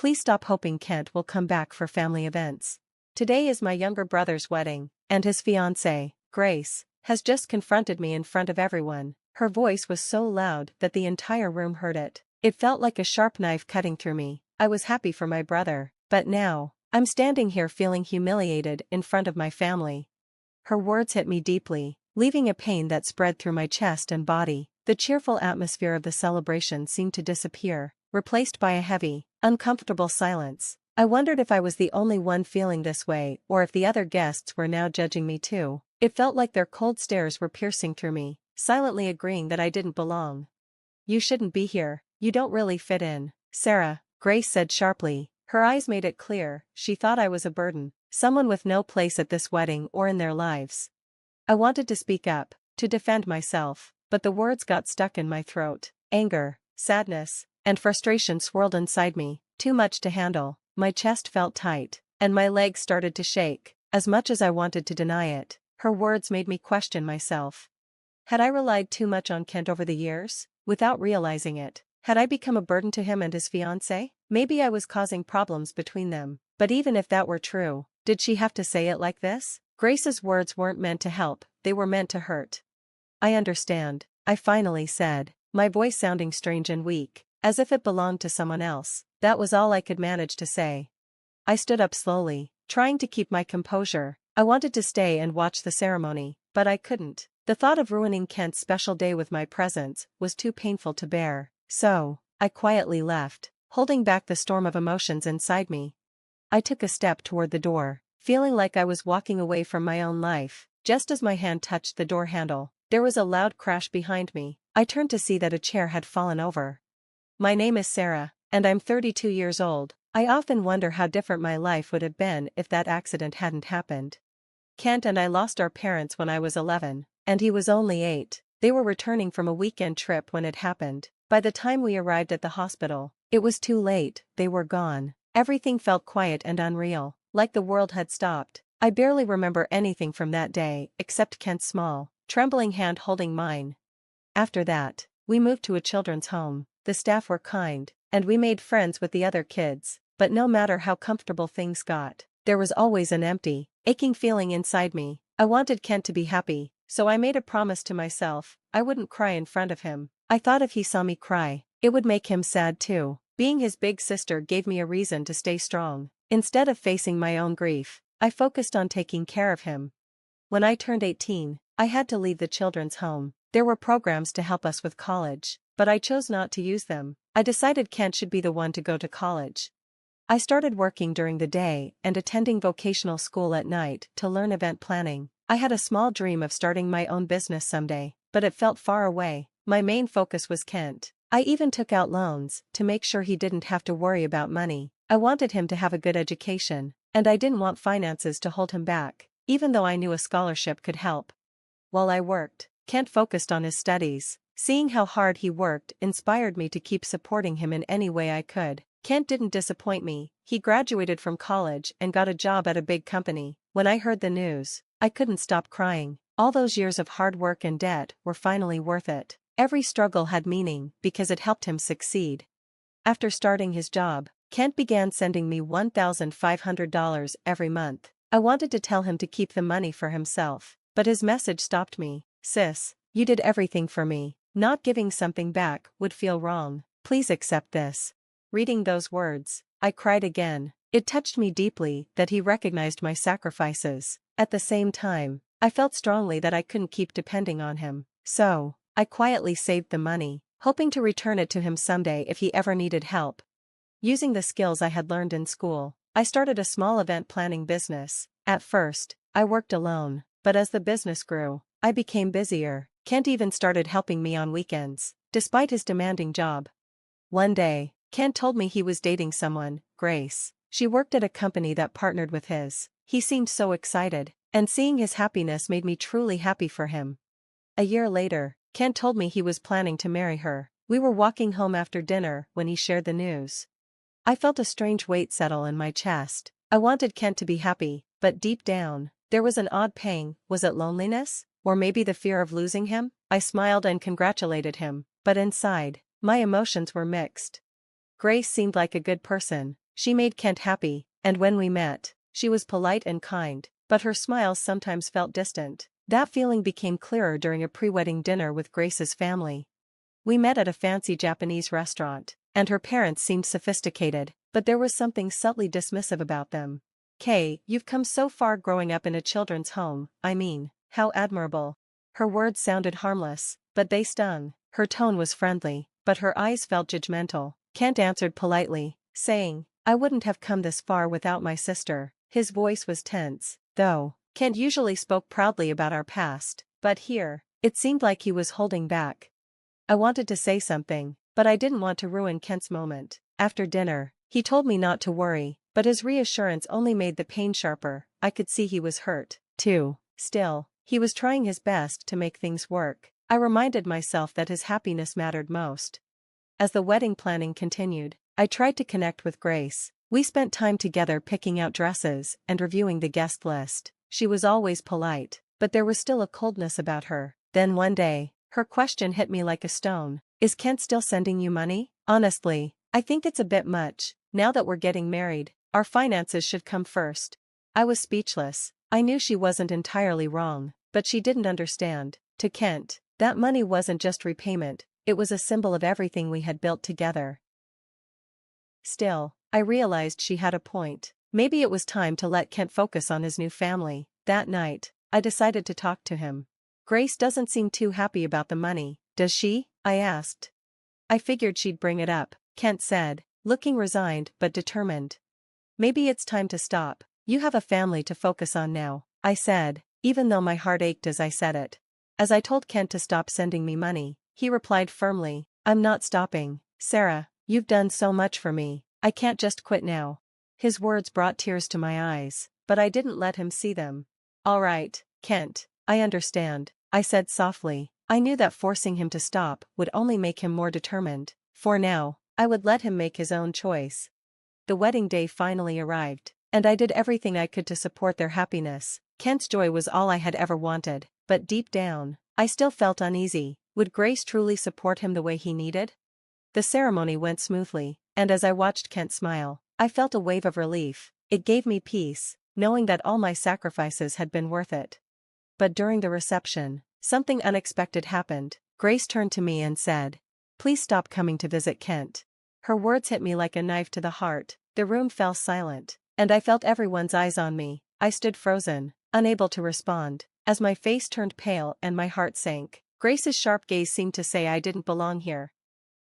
Please stop hoping Kent will come back for family events. Today is my younger brother's wedding, and his fiancée, Grace, has just confronted me in front of everyone. Her voice was so loud that the entire room heard it. It felt like a sharp knife cutting through me. I was happy for my brother, but now, I'm standing here feeling humiliated in front of my family. Her words hit me deeply, leaving a pain that spread through my chest and body. The cheerful atmosphere of the celebration seemed to disappear, replaced by a heavy, uncomfortable silence. I wondered if I was the only one feeling this way or if the other guests were now judging me too. It felt like their cold stares were piercing through me, silently agreeing that I didn't belong. You shouldn't be here, you don't really fit in, Sarah, Grace said sharply. Her eyes made it clear, she thought I was a burden, someone with no place at this wedding or in their lives. I wanted to speak up, to defend myself, but the words got stuck in my throat. Anger, sadness, and frustration swirled inside me, too much to handle. My chest felt tight, and my legs started to shake. As much as I wanted to deny it, her words made me question myself. Had I relied too much on Kent over the years? Without realizing it, had I become a burden to him and his fiancée? Maybe I was causing problems between them, but even if that were true, did she have to say it like this? Grace's words weren't meant to help, they were meant to hurt. I understand, I finally said, my voice sounding strange and weak, as if it belonged to someone else. That was all I could manage to say. I stood up slowly, trying to keep my composure. I wanted to stay and watch the ceremony, but I couldn't. The thought of ruining Kent's special day with my presence was too painful to bear. So, I quietly left, holding back the storm of emotions inside me. I took a step toward the door, feeling like I was walking away from my own life. Just as my hand touched the door handle, there was a loud crash behind me. I turned to see that a chair had fallen over. My name is Sarah, and I'm 32 years old. I often wonder how different my life would have been if that accident hadn't happened. Kent and I lost our parents when I was 11, and he was only 8. They were returning from a weekend trip when it happened. By the time we arrived at the hospital, it was too late, they were gone. Everything felt quiet and unreal, like the world had stopped. I barely remember anything from that day except Kent's small, trembling hand holding mine. After that, we moved to a children's home. The staff were kind, and we made friends with the other kids, but no matter how comfortable things got, there was always an empty, aching feeling inside me. I wanted Kent to be happy, so I made a promise to myself, I wouldn't cry in front of him. I thought if he saw me cry, it would make him sad too. Being his big sister gave me a reason to stay strong. Instead of facing my own grief, I focused on taking care of him. When I turned 18, I had to leave the children's home. There were programs to help us with college, but I chose not to use them. I decided Kent should be the one to go to college. I started working during the day and attending vocational school at night to learn event planning. I had a small dream of starting my own business someday, but it felt far away. My main focus was Kent. I even took out loans to make sure he didn't have to worry about money. I wanted him to have a good education, and I didn't want finances to hold him back, even though I knew a scholarship could help. While I worked, Kent focused on his studies. Seeing how hard he worked inspired me to keep supporting him in any way I could. Kent didn't disappoint me. He graduated from college and got a job at a big company. When I heard the news, I couldn't stop crying. All those years of hard work and debt were finally worth it. Every struggle had meaning because it helped him succeed. After starting his job, Kent began sending me $1,500 every month. I wanted to tell him to keep the money for himself, but his message stopped me. Sis, you did everything for me. Not giving something back would feel wrong. Please accept this. Reading those words, I cried again. It touched me deeply that he recognized my sacrifices. At the same time, I felt strongly that I couldn't keep depending on him. So, I quietly saved the money, hoping to return it to him someday if he ever needed help. Using the skills I had learned in school, I started a small event planning business. At first, I worked alone, but as the business grew, I became busier. Kent even started helping me on weekends, despite his demanding job. One day, Kent told me he was dating someone, Grace. She worked at a company that partnered with his. He seemed so excited, and seeing his happiness made me truly happy for him. A year later, Kent told me he was planning to marry her. We were walking home after dinner when he shared the news. I felt a strange weight settle in my chest. I wanted Kent to be happy, but deep down, there was an odd pang. Was it loneliness? Or maybe the fear of losing him? I smiled and congratulated him, but inside, my emotions were mixed. Grace seemed like a good person. She made Kent happy, and when we met, she was polite and kind, but her smiles sometimes felt distant. That feeling became clearer during a pre-wedding dinner with Grace's family. We met at a fancy Japanese restaurant, and her parents seemed sophisticated, but there was something subtly dismissive about them. "Kay, you've come so far growing up in a children's home, I mean, how admirable." Her words sounded harmless, but they stung. Her tone was friendly, but her eyes felt judgmental. Kent answered politely, saying, "I wouldn't have come this far without my sister." His voice was tense, though. Kent usually spoke proudly about our past, but here, it seemed like he was holding back. I wanted to say something, but I didn't want to ruin Kent's moment. After dinner, he told me not to worry, but his reassurance only made the pain sharper. I could see he was hurt, too. Still, he was trying his best to make things work. I reminded myself that his happiness mattered most. As the wedding planning continued, I tried to connect with Grace. We spent time together picking out dresses and reviewing the guest list. She was always polite, but there was still a coldness about her. Then one day, her question hit me like a stone. "Is Kent still sending you money?" "Honestly, I think it's a bit much. Now that we're getting married, our finances should come first." I was speechless. I knew she wasn't entirely wrong, but she didn't understand. To Kent, that money wasn't just repayment, it was a symbol of everything we had built together. Still, I realized she had a point. Maybe it was time to let Kent focus on his new family. That night, I decided to talk to him. "Grace doesn't seem too happy about the money, does she?" I asked. "I figured she'd bring it up," Kent said, looking resigned but determined. "Maybe it's time to stop. You have a family to focus on now," I said, even though my heart ached as I said it. As I told Kent to stop sending me money, he replied firmly, "I'm not stopping, Sarah, you've done so much for me, I can't just quit now." His words brought tears to my eyes, but I didn't let him see them. "All right, Kent, I understand," I said softly. I knew that forcing him to stop would only make him more determined. For now, I would let him make his own choice. The wedding day finally arrived, and I did everything I could to support their happiness. Kent's joy was all I had ever wanted, but deep down, I still felt uneasy. Would Grace truly support him the way he needed? The ceremony went smoothly, and as I watched Kent smile, I felt a wave of relief. It gave me peace, knowing that all my sacrifices had been worth it. But during the reception, something unexpected happened. Grace turned to me and said, "Please stop coming to visit Kent." Her words hit me like a knife to the heart. The room fell silent, and I felt everyone's eyes on me. I stood frozen, unable to respond, as my face turned pale and my heart sank. Grace's sharp gaze seemed to say I didn't belong here.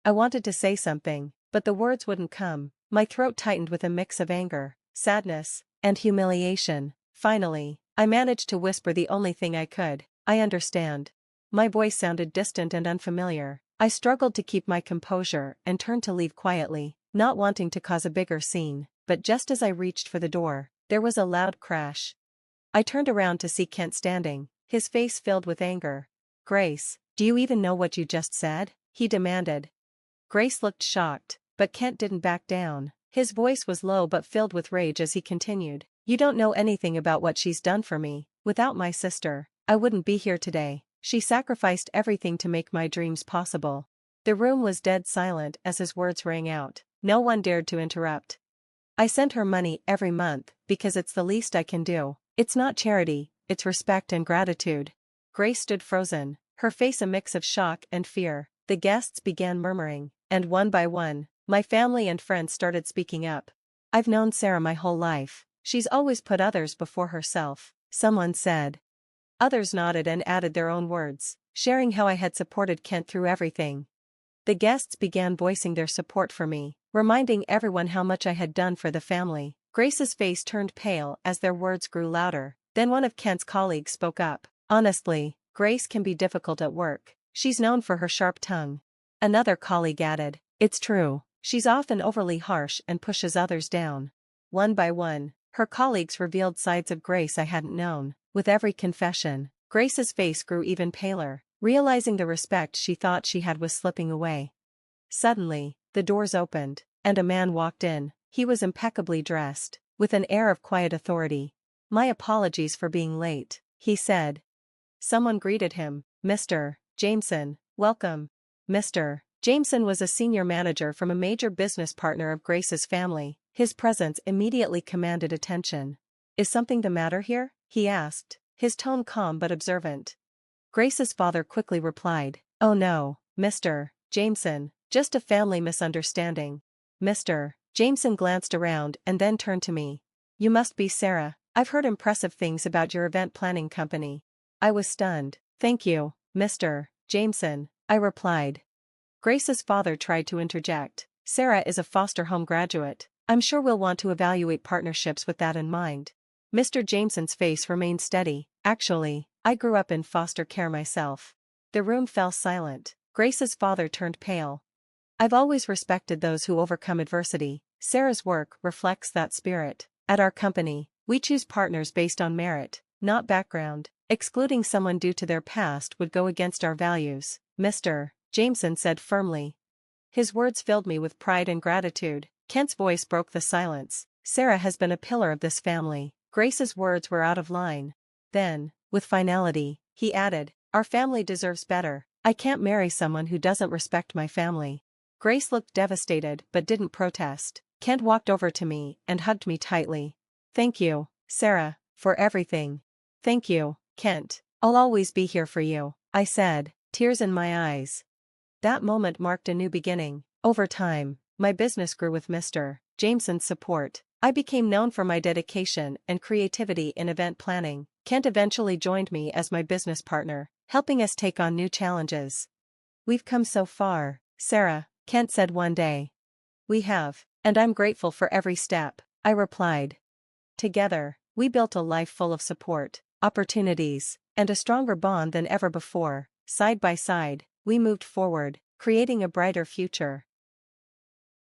I wanted to say something, but the words wouldn't come. My throat tightened with a mix of anger, sadness, and humiliation. Finally, I managed to whisper the only thing I could, "I understand." My voice sounded distant and unfamiliar. I struggled to keep my composure and turned to leave quietly, not wanting to cause a bigger scene, but just as I reached for the door, there was a loud crash. I turned around to see Kent standing, his face filled with anger. "Grace, do you even know what you just said?" he demanded. Grace looked shocked, but Kent didn't back down. His voice was low but filled with rage as he continued, "You don't know anything about what she's done for me. Without my sister, I wouldn't be here today. She sacrificed everything to make my dreams possible." The room was dead silent as his words rang out. No one dared to interrupt. "I send her money every month because it's the least I can do. It's not charity, it's respect and gratitude." Grace stood frozen, her face a mix of shock and fear. The guests began murmuring, and one by one, my family and friends started speaking up. "I've known Sarah my whole life. She's always put others before herself," someone said. Others nodded and added their own words, sharing how I had supported Kent through everything. The guests began voicing their support for me, reminding everyone how much I had done for the family. Grace's face turned pale as their words grew louder. Then one of Kent's colleagues spoke up. "Honestly, Grace can be difficult at work. She's known for her sharp tongue." Another colleague added, "It's true, she's often overly harsh and pushes others down." One by one, her colleagues revealed sides of Grace I hadn't known. With every confession, Grace's face grew even paler, realizing the respect she thought she had was slipping away. Suddenly, the doors opened, and a man walked in. He was impeccably dressed, with an air of quiet authority. "My apologies for being late," he said. Someone greeted him. "Mr. Jameson, welcome." Mr. Jameson was a senior manager from a major business partner of Grace's family. His presence immediately commanded attention. "Is something the matter here?" he asked, his tone calm but observant. Grace's father quickly replied, "Oh no, Mr. Jameson, just a family misunderstanding." Mr. Jameson glanced around and then turned to me. "You must be Sarah. I've heard impressive things about your event planning company." I was stunned. "Thank you, Mr. Jameson," I replied. Grace's father tried to interject. "Sarah is a foster home graduate. I'm sure we'll want to evaluate partnerships with that in mind." Mr. Jameson's face remained steady. "Actually, I grew up in foster care myself." The room fell silent. Grace's father turned pale. "I've always respected those who overcome adversity." Sarah's work reflects that spirit. "At our company, we choose partners based on merit, not background. Excluding someone due to their past would go against our values," Mr. Jameson said firmly. His words filled me with pride and gratitude. Kent's voice broke the silence. "Sarah has been a pillar of this family." Grace's words were out of line. Then, with finality, he added, "Our family deserves better. I can't marry someone who doesn't respect my family." Grace looked devastated but didn't protest. Kent walked over to me and hugged me tightly. "Thank you, Sarah, for everything." "Thank you, Kent. I'll always be here for you," I said, tears in my eyes. That moment marked a new beginning. Over time, my business grew with Mr. Jameson's support. I became known for my dedication and creativity in event planning. Kent eventually joined me as my business partner, helping us take on new challenges. "We've come so far, Sarah," Kent said one day. "We have, and I'm grateful for every step," I replied. Together, we built a life full of support, opportunities, and a stronger bond than ever before. Side by side, we moved forward, creating a brighter future.